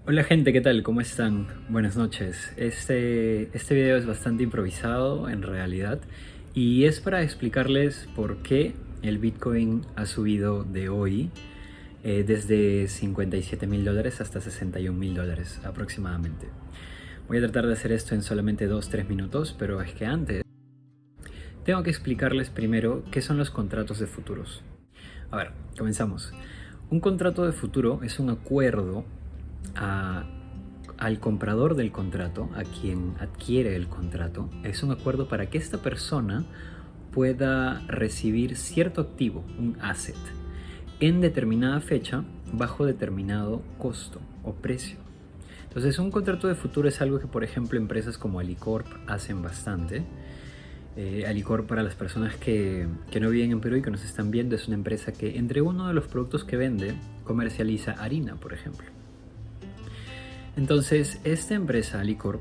Hola gente, ¿qué tal? ¿Cómo están? Buenas noches. Este video es bastante improvisado en realidad y es para explicarles por qué el Bitcoin ha subido de hoy desde $57.000 hasta $61.000 aproximadamente. Voy a tratar de hacer esto en solamente 2-3 minutos, pero es que antes tengo que explicarles primero qué son los contratos de futuros. A ver, comenzamos. Un contrato de futuro es un acuerdo a- al comprador del contrato, a quien adquiere el contrato. Es un acuerdo para que esta persona pueda recibir cierto activo, un asset, en determinada fecha bajo determinado costo o precio. Entonces, un contrato de futuro es algo que, por ejemplo, empresas como Alicorp hacen bastante. Alicorp, para las personas que no viven en Perú y que nos están viendo, es una empresa que entre uno de los productos que vende comercializa harina, por ejemplo. Entonces, esta empresa, Alicorp,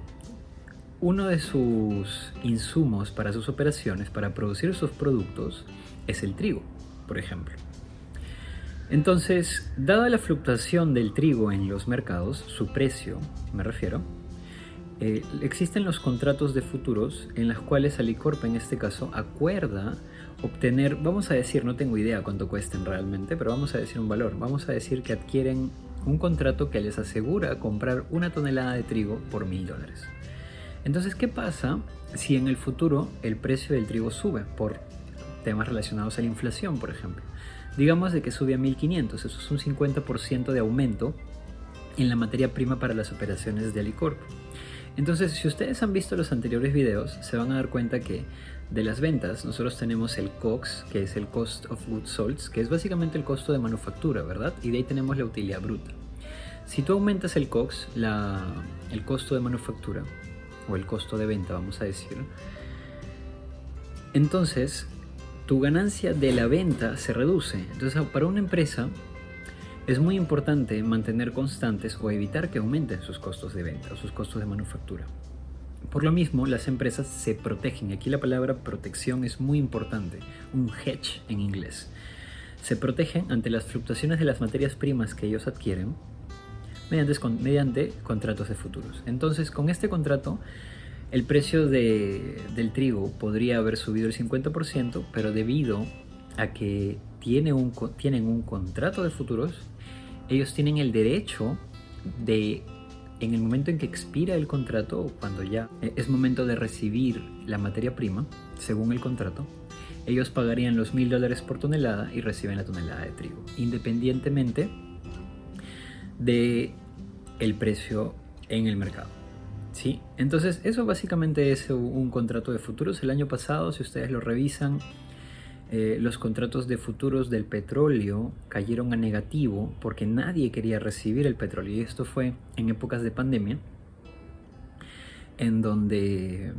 uno de sus insumos para sus operaciones, para producir sus productos, es el trigo, por ejemplo. Entonces, dada la fluctuación del trigo en los mercados, su precio, me refiero, existen los contratos de futuros en los cuales Alicorp en este caso acuerda obtener, vamos a decir, no tengo idea cuánto cuesten realmente, pero vamos a decir un valor, vamos a decir que adquieren un contrato que les asegura comprar 1 tonelada de trigo por $1.000. Entonces, ¿qué pasa si en el futuro el precio del trigo sube por temas relacionados a la inflación, por ejemplo? Digamos de que sube a 1.500, eso es un 50% de aumento en la materia prima para las operaciones de Alicorp. Entonces, si ustedes han visto los anteriores videos, se van a dar cuenta que de las ventas nosotros tenemos el COGS, que es el Cost of Goods Sold, que es básicamente el costo de manufactura, ¿verdad? Y de ahí tenemos la utilidad bruta. Si tú aumentas el COGS, el costo de manufactura, o el costo de venta, vamos a decir, entonces tu ganancia de la venta se reduce. Entonces, para una empresa es muy importante mantener constantes o evitar que aumenten sus costos de venta o sus costos de manufactura. Por lo mismo, las empresas se protegen. Aquí la palabra protección es muy importante, un hedge en inglés. Se protegen ante las fluctuaciones de las materias primas que ellos adquieren mediante contratos de futuros. Entonces, con este contrato, el precio del trigo podría haber subido el 50%, pero debido a que tienen un contrato de futuros, ellos tienen el derecho de, en el momento en que expira el contrato, o cuando ya es momento de recibir la materia prima, según el contrato, ellos pagarían los $1.000 por tonelada y reciben la tonelada de trigo, independientemente de el precio en el mercado. ¿Sí? Entonces, eso básicamente es un contrato de futuros. El año pasado, si ustedes lo revisan, los contratos de futuros del petróleo cayeron a negativo porque nadie quería recibir el petróleo. Y esto fue en épocas de pandemia, en donde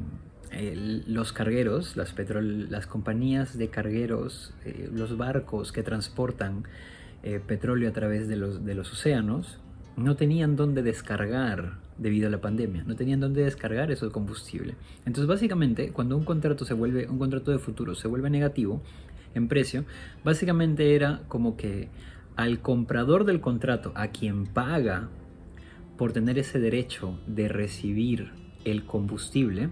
los cargueros, las compañías de cargueros, los barcos que transportan petróleo a través de los océanos, no tenían dónde descargar debido a la pandemia, no tenían dónde descargar ese combustible. Entonces, básicamente, cuando un contrato de futuro se vuelve negativo en precio, básicamente era como que al comprador del contrato, a quien paga por tener ese derecho de recibir el combustible,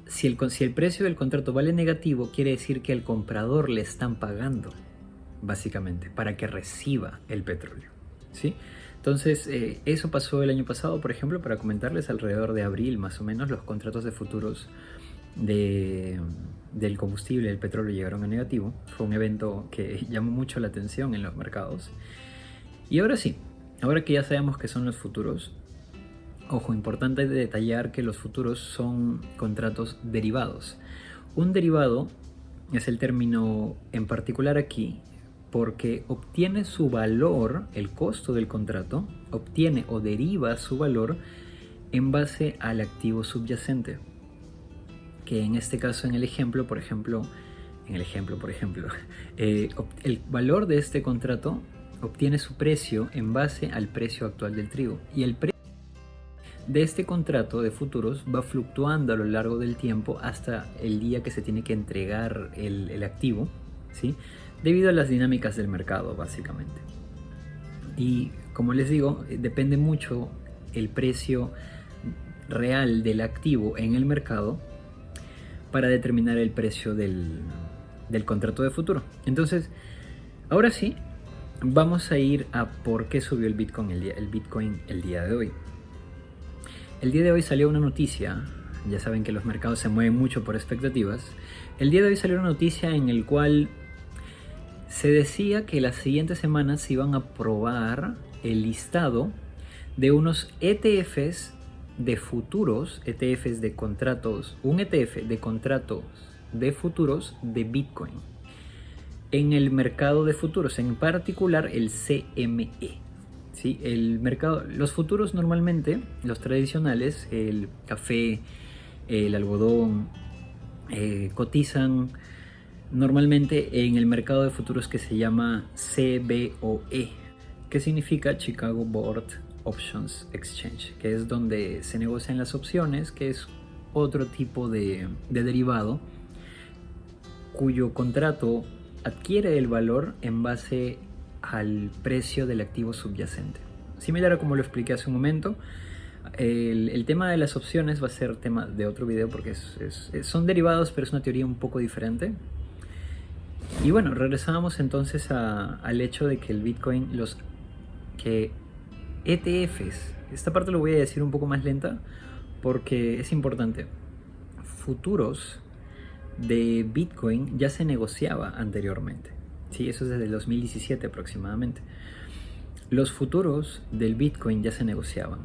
si el precio del contrato vale negativo, quiere decir que al comprador le están pagando, básicamente, para que reciba el petróleo, ¿sí? Entonces, eso pasó el año pasado, por ejemplo, para comentarles, alrededor de abril más o menos, los contratos de futuros del combustible, del petróleo, llegaron a negativo. Fue un evento que llamó mucho la atención en los mercados. Y ahora sí, ahora que ya sabemos qué son los futuros, ojo, importante detallar que los futuros son contratos derivados. Un derivado es el término en particular aquí porque obtiene su valor, el costo del contrato, obtiene o deriva su valor en base al activo subyacente. Que en este caso, en el ejemplo, por ejemplo, el valor de este contrato obtiene su precio en base al precio actual del trigo. Y el precio de este contrato de futuros va fluctuando a lo largo del tiempo hasta el día que se tiene que entregar el activo, ¿sí? Debido a las dinámicas del mercado, básicamente. Y como les digo, depende mucho el precio real del activo en el mercado para determinar el precio del contrato de futuro. Entonces, ahora sí, vamos a ir a por qué subió el Bitcoin el día de hoy. El día de hoy salió una noticia, ya saben que los mercados se mueven mucho por expectativas. El día de hoy salió una noticia en el cual se decía que las siguientes semanas se iban a aprobar el listado de unos ETFs de futuros, ETFs de contratos, un ETF de contratos de futuros de Bitcoin en el mercado de futuros, en particular el CME. ¿Sí? El mercado, los futuros normalmente, los tradicionales, el café, el algodón, cotizan normalmente en el mercado de futuros que se llama CBOE, que significa Chicago Board Options Exchange, que es donde se negocian las opciones, que es otro tipo de derivado cuyo contrato adquiere el valor en base al precio del activo subyacente. Similar a como lo expliqué hace un momento, el tema de las opciones va a ser tema de otro video porque son derivados, pero es una teoría un poco diferente. Y bueno, regresábamos entonces al hecho de que el Bitcoin, que ETFs, esta parte lo voy a decir un poco más lenta porque es importante. Futuros de Bitcoin ya se negociaba anteriormente. Sí, eso es desde el 2017 aproximadamente. Los futuros del Bitcoin ya se negociaban.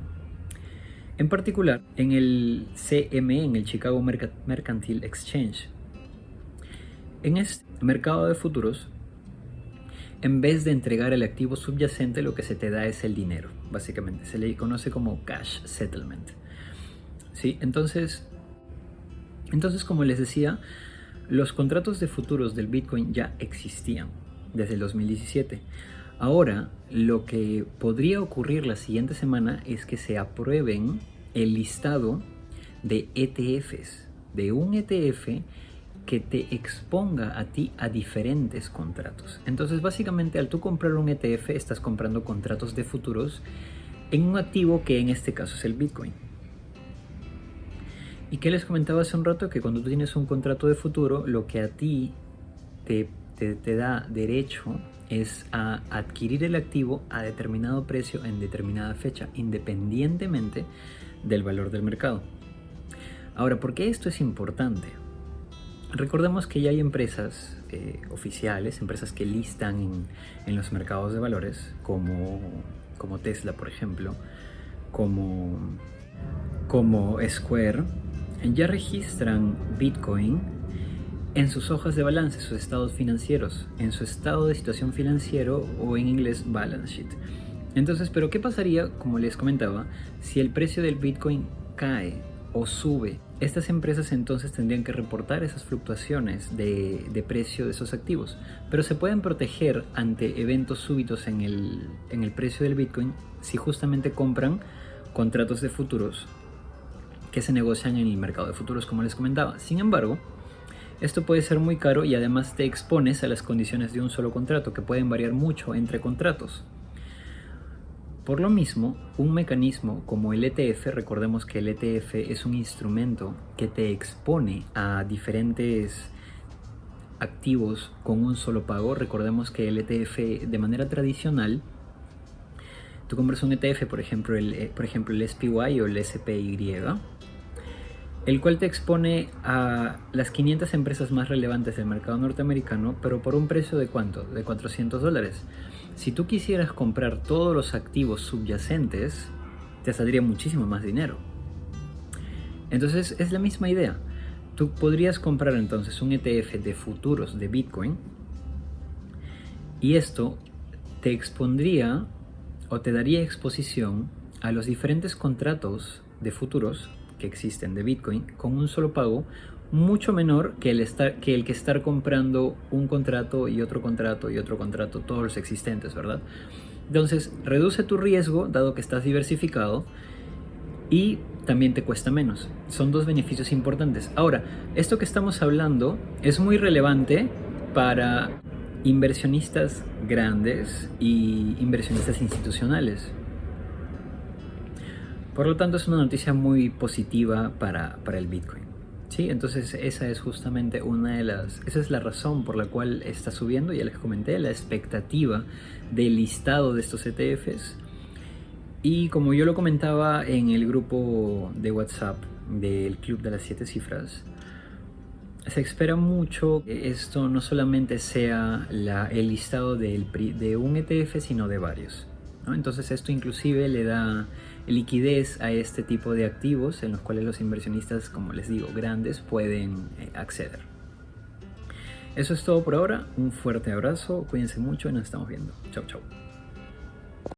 En particular, en el CME, en el Chicago Mercantile Exchange. En este mercado de futuros, en vez de entregar el activo subyacente, lo que se te da es el dinero, básicamente. Se le conoce como cash settlement. ¿Sí? Entonces, como les decía, los contratos de futuros del Bitcoin ya existían desde el 2017. Ahora, lo que podría ocurrir la siguiente semana es que se aprueben el listado de ETFs, de un ETF que te exponga a ti a diferentes contratos. Entonces, básicamente, al tú comprar un ETF, estás comprando contratos de futuros en un activo que en este caso es el Bitcoin. ¿Y qué les comentaba hace un rato? Que cuando tú tienes un contrato de futuro, lo que a ti te da derecho es a adquirir el activo a determinado precio en determinada fecha, independientemente del valor del mercado. Ahora, ¿por qué esto es importante? Recordemos que ya hay empresas oficiales, empresas que listan en los mercados de valores, como Tesla, por ejemplo, como Square, ya registran Bitcoin en sus hojas de balance, sus estados financieros, en su estado de situación financiero o en inglés balance sheet. Entonces, ¿pero qué pasaría, como les comentaba, si el precio del Bitcoin cae o sube? Estas empresas entonces tendrían que reportar esas fluctuaciones de precio de esos activos, pero se pueden proteger ante eventos súbitos en el precio del Bitcoin si justamente compran contratos de futuros que se negocian en el mercado de futuros, como les comentaba. Sin embargo, esto puede ser muy caro y además te expones a las condiciones de un solo contrato, que pueden variar mucho entre contratos. Por lo mismo, un mecanismo como el ETF, recordemos que el ETF es un instrumento que te expone a diferentes activos con un solo pago. Recordemos que el ETF de manera tradicional, tú compras un ETF, por ejemplo el SPY o el SPY, el cual te expone a las 500 empresas más relevantes del mercado norteamericano, pero por un precio de ¿cuánto? De $400. Si tú quisieras comprar todos los activos subyacentes, te saldría muchísimo más dinero. Entonces es la misma idea. Tú podrías comprar entonces un ETF de futuros de Bitcoin y esto te expondría o te daría exposición a los diferentes contratos de futuros que existen de Bitcoin con un solo pago mucho menor que el que estar comprando un contrato y otro contrato y otro contrato, todos los existentes, ¿verdad? Entonces reduce tu riesgo dado que estás diversificado y también te cuesta menos. Son dos beneficios importantes. Ahora, esto que estamos hablando es muy relevante para inversionistas grandes y inversionistas institucionales. Por lo tanto, es una noticia muy positiva para el Bitcoin. ¿Sí? Entonces esa es justamente esa es la razón por la cual está subiendo. Ya les comenté la expectativa del listado de estos ETFs. Y como yo lo comentaba en el grupo de WhatsApp del Club de las 7 Cifras, se espera mucho que esto no solamente sea el listado de un ETF, sino de varios, ¿no? Entonces esto inclusive le da liquidez a este tipo de activos en los cuales los inversionistas, como les digo, grandes pueden acceder. Eso es todo por ahora. Un fuerte abrazo, cuídense mucho y nos estamos viendo. Chau, chau.